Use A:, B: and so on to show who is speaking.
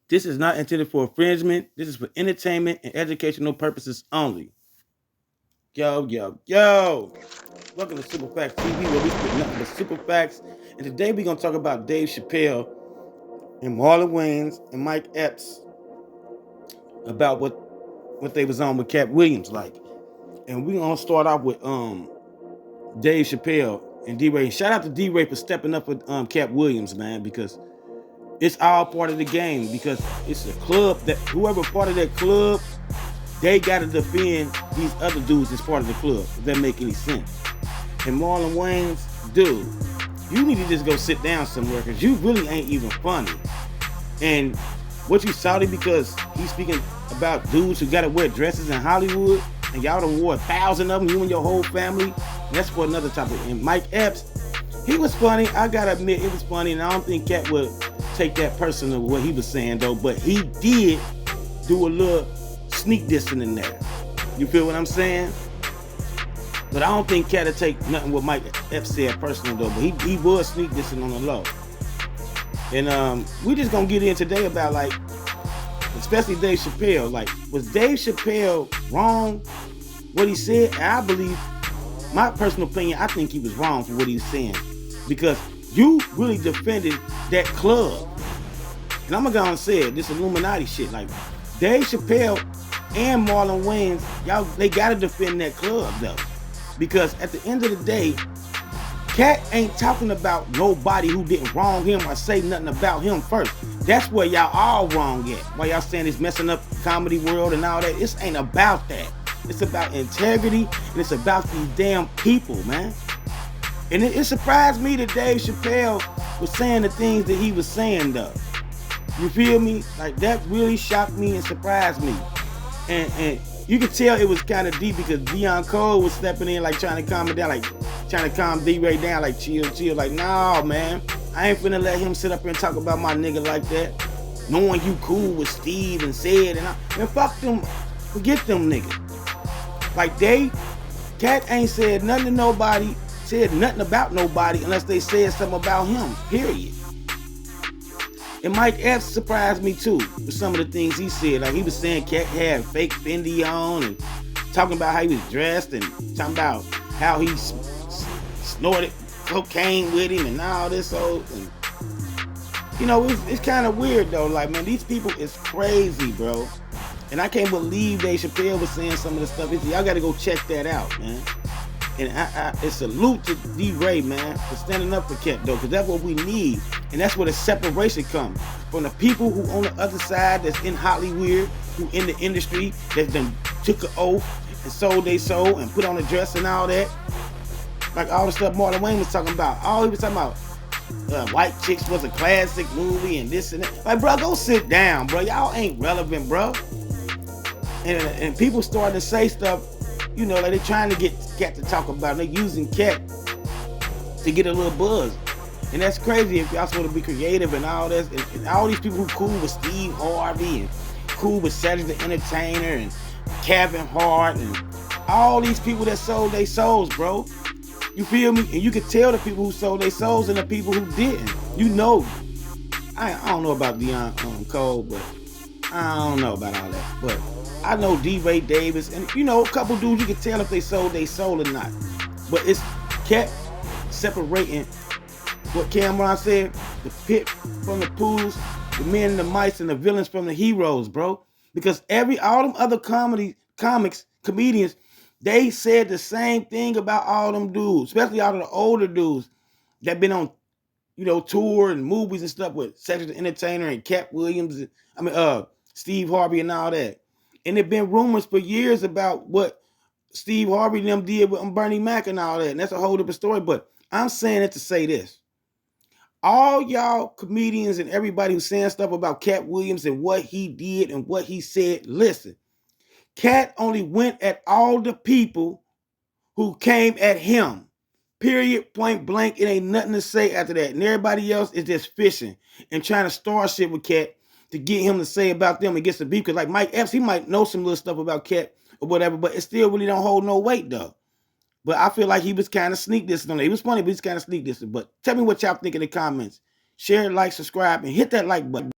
A: This is not intended for infringement. This is for entertainment and educational purposes only. Yo, yo, yo. Welcome to Super Facts TV, where we spit nothing but super facts. And today we're going to talk about Dave Chappelle and Marlon Wayans and Mike Epps about what they was on with Katt Williams like. And we're going to start off with Dave Chappelle and D-Ray. Shout out to D-Ray for stepping up with Katt Williams, man, because it's all part of the game, because it's a club that whoever part of that club, they got to defend these other dudes as part of the club, if that make any sense. And Marlon Wayans, dude, you need to just go sit down somewhere, because you really ain't even funny. And what you salty because he's speaking about dudes who got to wear dresses in Hollywood, and y'all done wore 1,000 of them, you and your whole family. That's for another topic. And Mike Epps, he was funny. I gotta admit, it was funny, and I don't think Katt would take that personal what he was saying though. But he did do a little sneak dissing in there. You feel what I'm saying? But I don't think Katt would take nothing what Mike Epps said personal though. But he was sneak dissing on the low. And we just gonna get in today about, like, especially Dave Chappelle. Like, was Dave Chappelle wrong what he said? And I believe, my personal opinion, I think he was wrong for what he was saying, because you really defended that club. And I'm gonna say it, this Illuminati shit. Like, Dave Chappelle and Marlon Wayans, y'all, they gotta defend that club though, because at the end of the day, Katt ain't talking about nobody who didn't wrong him or say nothing about him first. That's where y'all all wrong at. Why y'all saying it's messing up the comedy world and all that? This ain't about that. It's about integrity, and it's about these damn people, man. And it surprised me that Dave Chappelle was saying the things that he was saying though. You feel me? Like, that really shocked me and surprised me. And you could tell it was kind of deep, because Deion Cole was stepping in, like, trying to calm it down, like trying to calm D-Ray down, like, chill. Like, nah, man, I ain't finna let him sit up here and talk about my nigga like that, knowing you cool with Steve and said, and fuck them, forget them niggas. Like, Katt ain't said nothing to nobody, said nothing about nobody unless they said something about him, period. And Mike Epps surprised me too with some of the things he said. Like, he was saying Katt had fake Fendi on, and talking about how he was dressed, and talking about how he snorted cocaine with him and all this. So, and, you know, it's kind of weird though. Like, man, these people is crazy, bro. And I can't believe Dave Chappelle was saying some of the stuff. Y'all got to go check that out, man. And I salute to D-Ray, man, for standing up for Katt, though, because that's what we need. And that's where the separation comes. From the people who on the other side, that's in Hollywood, who in the industry, that done took an oath and sold their soul and put on a dress and all that. Like all the stuff Marlon Wayne was talking about. All he was talking about, White Chicks was a classic movie and this and that. Like, bro, go sit down, bro. Y'all ain't relevant, bro. And people starting to say stuff, you know, like they trying to get Katt to talk about it. They using Katt to get a little buzz. And that's crazy if y'all supposed to be creative and all this. And all these people who cool with Steve Harvey and cool with Cedric the Entertainer and Kevin Hart and all these people that sold their souls, bro. You feel me? And you can tell the people who sold their souls and the people who didn't. You know. I don't know about Deion Cole, but I don't know about all that. But I know D-Ray Davis, and, you know, a couple dudes, you can tell if they sold their soul or not. But it's Katt separating what Cameron said, the pit from the pools, the men and the mice, and the villains from the heroes, bro. Because all them other comedians, they said the same thing about all them dudes, especially all of the older dudes that been on, you know, tour and movies and stuff with Cedric the Entertainer and Katt Williams, Steve Harvey and all that. And there been rumors for years about what Steve Harvey and them did with Bernie Mac and all that. And that's a whole different story. But I'm saying it to say this. All y'all comedians and everybody who's saying stuff about Katt Williams and what he did and what he said, listen. Katt only went at all the people who came at him. Period, point blank. It ain't nothing to say after that. And everybody else is just fishing and trying to start shit with Katt to get him to say about them and get some beef. Because like Mike Epps, he might know some little stuff about Katt or whatever, but it still really don't hold no weight though. But I feel like he was kind of sneak dissing on it. He was funny, but he's kind of sneak dissing. But tell me what y'all think in the comments. Share, like, subscribe, and hit that like button.